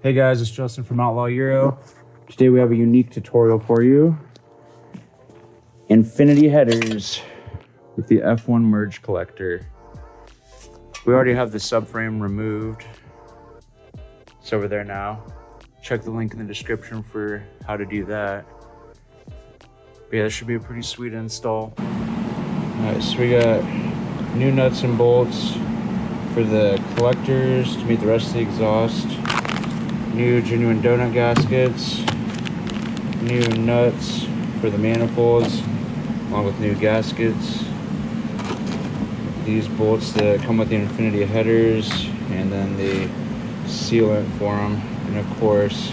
Hey guys, it's Justin from Outlaw Euro. Today we have a unique tutorial for you. Infinity headers with the F1 merge collector. We already have the subframe removed. It's over there now. Check the link in the description for how to do that. But yeah, this should be a pretty sweet install. Alright, so we got new nuts and bolts for the collectors to meet the rest of the exhaust. New genuine donut gaskets, new nuts for the manifolds, along with new gaskets. These bolts that come with the Infinity headers, and then the sealant for them, and of course,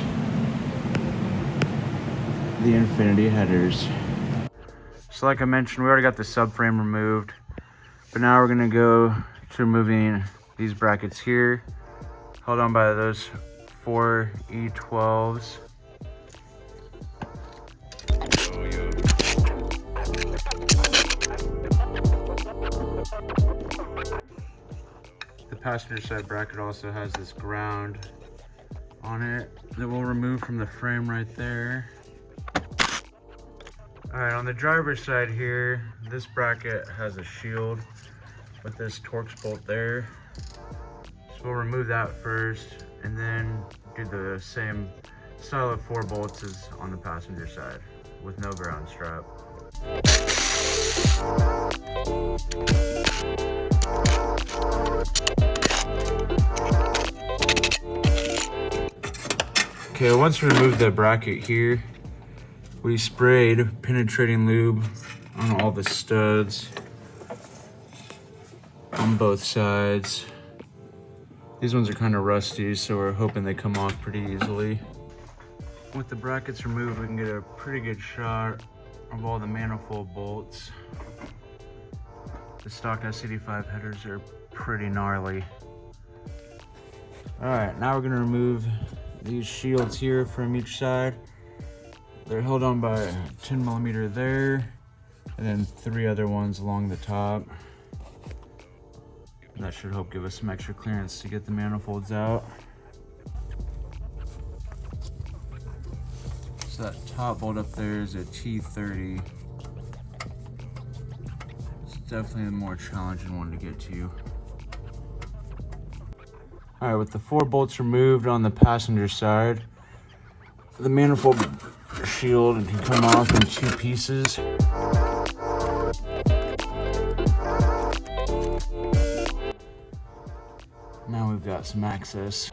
the Infinity headers. So like I mentioned, we already got the subframe removed, but now we're gonna go to removing these brackets here, held on by those 4 E12s. The passenger side bracket also has this ground on it that we'll remove from the frame right there. Alright, on the driver's side here, this bracket has a shield with this Torx bolt there. So we'll remove that first, and then do the same style of 4 bolts as on the passenger side with no ground strap. Okay, once we remove the bracket here, we sprayed penetrating lube on all the studs on both sides. These ones are kind of rusty, so we're hoping they come off pretty easily. With the brackets removed, we can get a pretty good shot of all the manifold bolts. The stock S85 headers are pretty gnarly. All right, now we're gonna remove these shields here from each side. They're held on by a 10mm there, and then 3 other ones along the top. That should help give us some extra clearance to get the manifolds out. So that top bolt up there is a T30. It's definitely a more challenging one to get to. All right, with the 4 bolts removed on the passenger side, the manifold shield can come off in 2 pieces. Now we've got some access.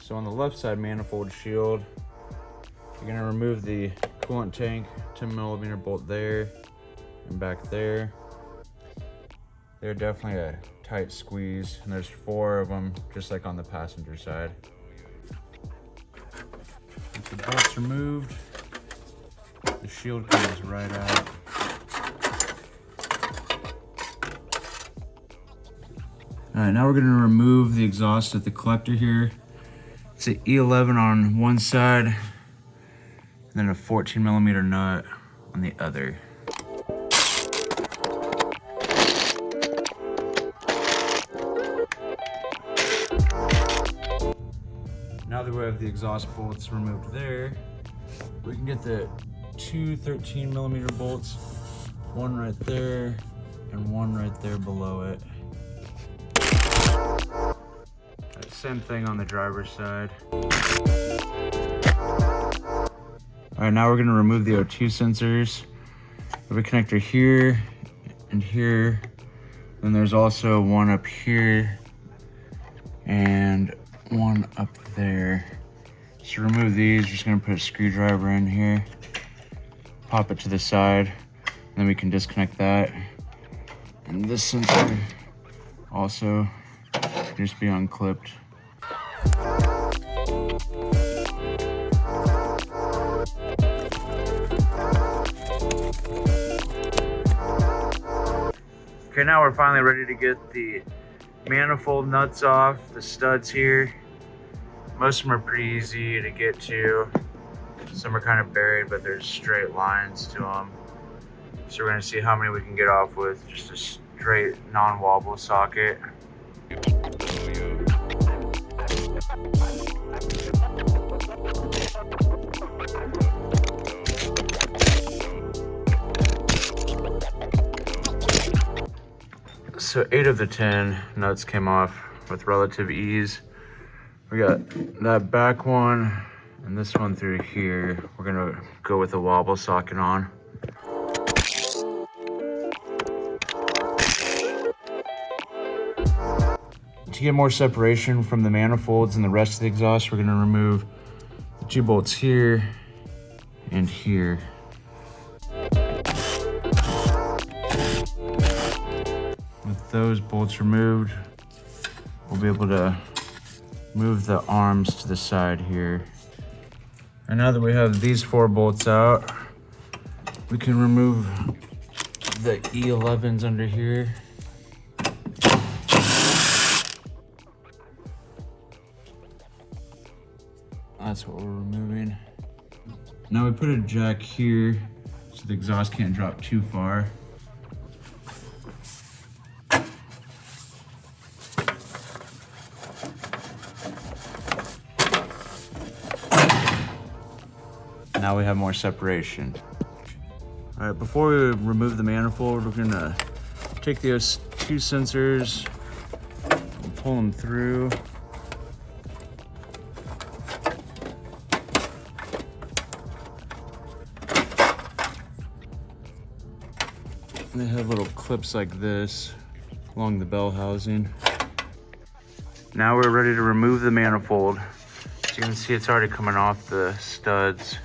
So on the left side manifold shield, you're gonna remove the coolant tank, 10mm bolt there and back there. They're definitely a tight squeeze, and there's 4 of them, just like on the passenger side. With the bolts removed, the shield comes right out. All right, now we're gonna remove the exhaust at the collector here. It's an E11 on one side, and then a 14mm nut on the other. Now that we have the exhaust bolts removed there, we can get the 2 13mm bolts, one right there and one right there below it. Same thing on the driver's side. All right, now we're gonna remove the O2 sensors. We have a connector here and here. Then there's also one up here and one up there. So to remove these, we're just gonna put a screwdriver in here, pop it to the side, and then we can disconnect that. And this sensor also can just be unclipped. Okay, now we're finally ready to get the manifold nuts off, the studs here. Most of them are pretty easy to get to. Some are kind of buried, but there's straight lines to them. So we're gonna see how many we can get off with just a straight non-wobble socket. So 8 of the 10 nuts came off with relative ease. We got that back one and this one through here. We're gonna go with a wobble socket on. To get more separation from the manifolds and the rest of the exhaust, we're gonna remove the 2 bolts here and here. With those bolts removed, we'll be able to move the arms to the side here. And now that we have these 4 bolts out, we can remove the E11s under here. That's what we're removing. Now we put a jack here so the exhaust can't drop too far. Now we have more separation. All right, before we remove the manifold, we're gonna take those 2 sensors and pull them through. And they have little clips like this along the bell housing. Now we're ready to remove the manifold. As you can see, it's already coming off the studs.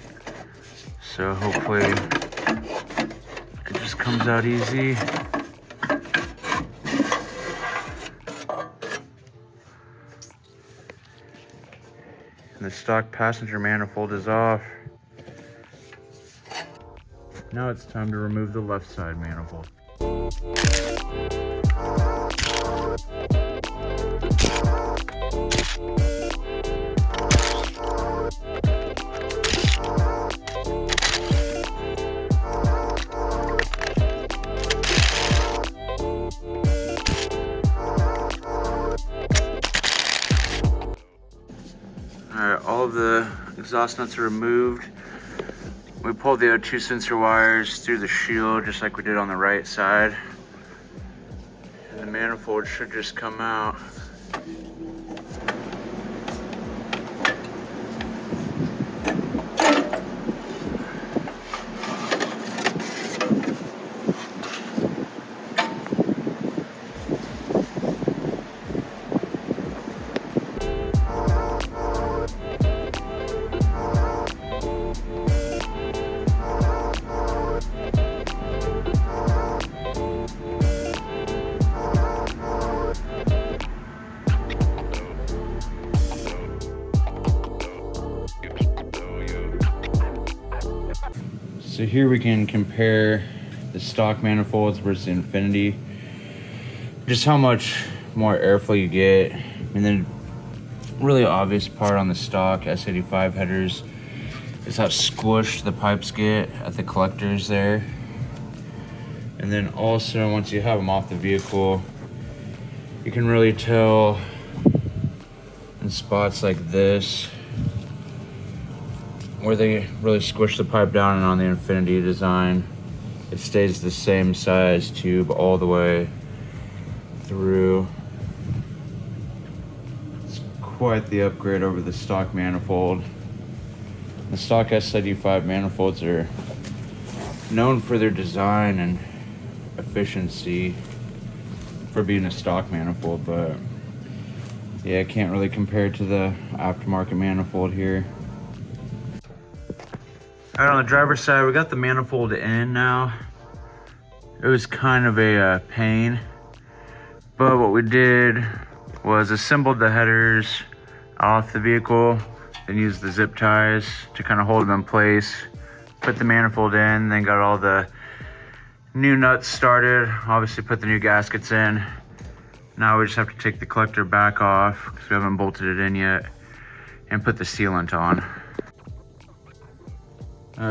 So hopefully it just comes out easy. And the stock passenger manifold is off. Now it's time to remove the left side manifold. Alright, all of the exhaust nuts are removed. We pulled the O2 sensor wires through the shield just like we did on the right side. And the manifold should just come out. So here we can compare the stock manifolds versus Infinity. Just how much more airflow you get. And then really obvious part on the stock S85 headers is how squished the pipes get at the collectors there. And then also once you have them off the vehicle, you can really tell in spots like this where they really squish the pipe down, and on the Infinity design, it stays the same size tube all the way through. It's quite the upgrade over the stock manifold. The stock S85 manifolds are known for their design and efficiency for being a stock manifold, but yeah, I can't really compare it to the aftermarket manifold here. All right, on the driver's side, we got the manifold in now. It was kind of a pain, but what we did was assembled the headers off the vehicle and used the zip ties to kind of hold them in place. Put the manifold in, then got all the new nuts started. Obviously put the new gaskets in. Now we just have to take the collector back off because we haven't bolted it in yet, and put the sealant on.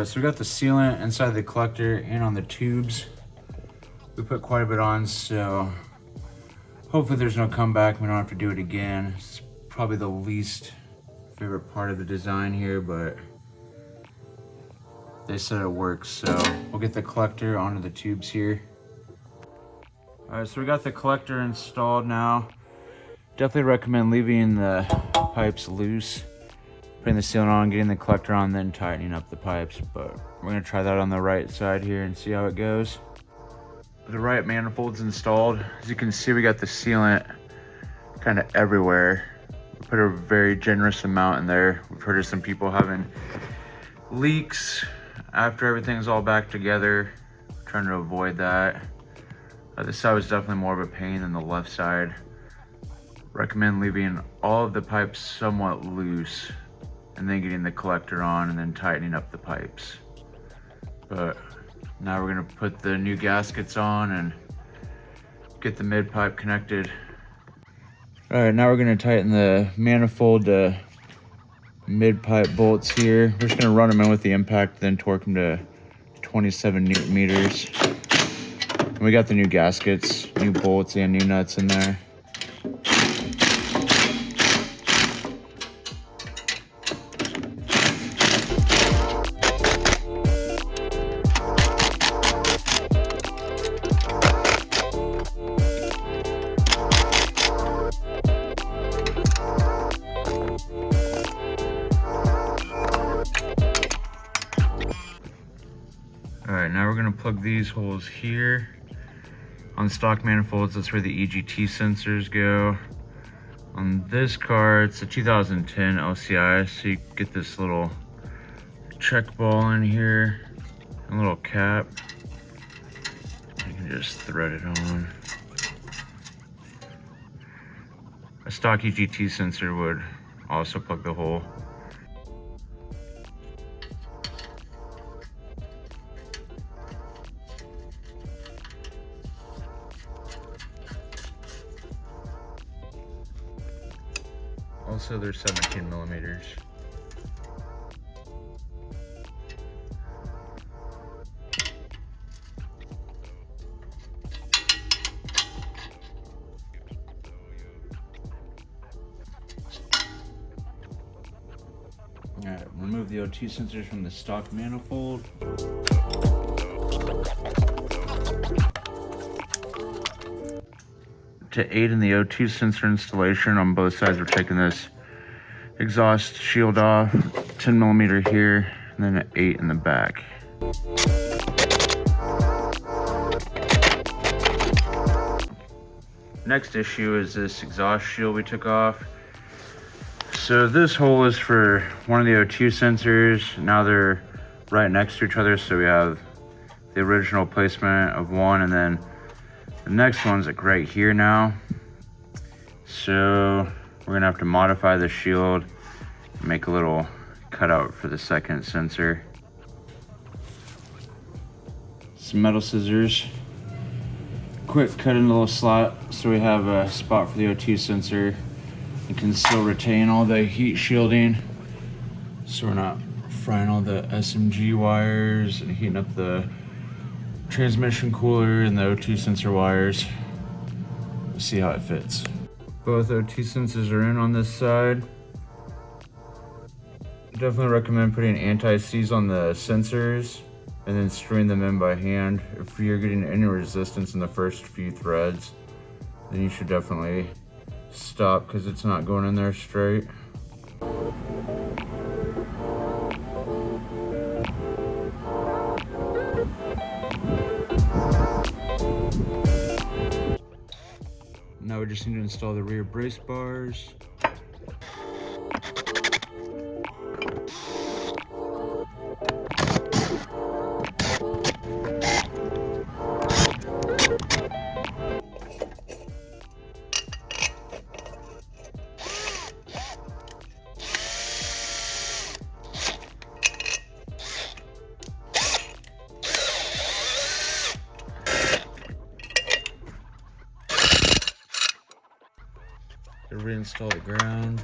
So we got the sealant inside the collector and on the tubes. We put quite a bit on, so hopefully there's no comeback. We don't have to do it again. It's probably the least favorite part of the design here, but they said it works, so we'll get the collector onto the tubes here. All right, so we got the collector installed now. Definitely recommend leaving the pipes loose, putting the sealant on, getting the collector on, then tightening up the pipes. But we're gonna try that on the right side here and see how it goes. The right manifold's installed. As you can see, we got the sealant kind of everywhere. We put a very generous amount in there. We've heard of some people having leaks after everything's all back together. Trying to avoid that. This side was definitely more of a pain than the left side. Recommend leaving all of the pipes somewhat loose and then getting the collector on and then tightening up the pipes. But now we're gonna put the new gaskets on and get the mid pipe connected. All right, now we're gonna tighten the manifold to mid pipe bolts here. We're just gonna run them in with the impact, then torque them to 27 Newton meters. And we got the new gaskets, new bolts and new nuts in there. All right, now we're gonna plug these holes here. On stock manifolds, that's where the EGT sensors go. On this car, it's a 2010 LCI, so you get this little check ball in here, a little cap. You can just thread it on. A stock EGT sensor would also plug the hole. Also, they're 17 millimeters. All right, remove the OT sensors from the stock manifold. To aid in the O2 sensor installation on both sides, we're taking this exhaust shield off, 10 millimeter here, and then an 8 in the back. Next issue is this exhaust shield we took off. So this hole is for one of the O2 sensors. Now they're right next to each other, so we have the original placement of one, and then the next one's like right here now. So we're gonna have to modify the shield, make a little cutout for the second sensor. Some metal scissors. Quick cut in a little slot so we have a spot for the O2 sensor. It can still retain all the heat shielding, so we're not frying all the SMG wires and heating up the transmission cooler and the O2 sensor wires. We'll see how it fits. Both O2 sensors are in on this side. Definitely recommend putting anti-seize on the sensors and then screwing them in by hand. If you're getting any resistance in the first few threads, then you should definitely stop because it's not going in there straight. Now we just need to install the rear brace bars. To reinstall the ground.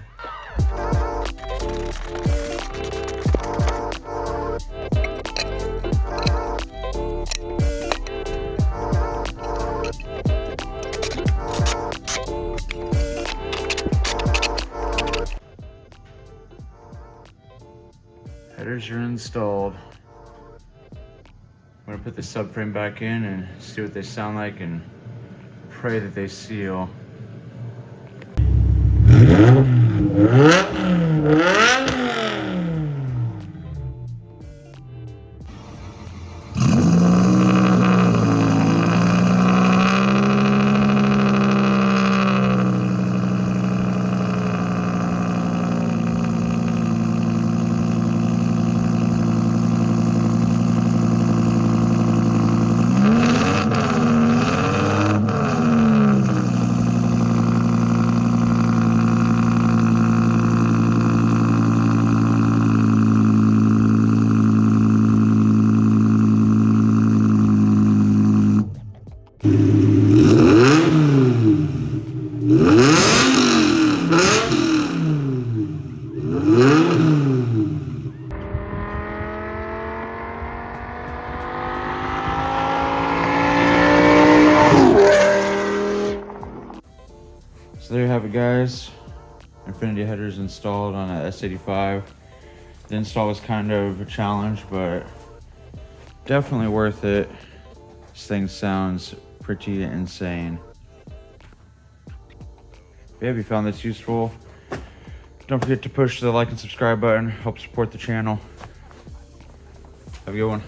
Headers are installed. I'm gonna put the subframe back in and see what they sound like and pray that they seal. So there you have it, guys. Infinity headers installed on a S85. The install was kind of a challenge, but definitely worth it. This thing sounds pretty insane. Yeah, if you found this useful, don't forget to push the like and subscribe button. Help support the channel. Have a good one.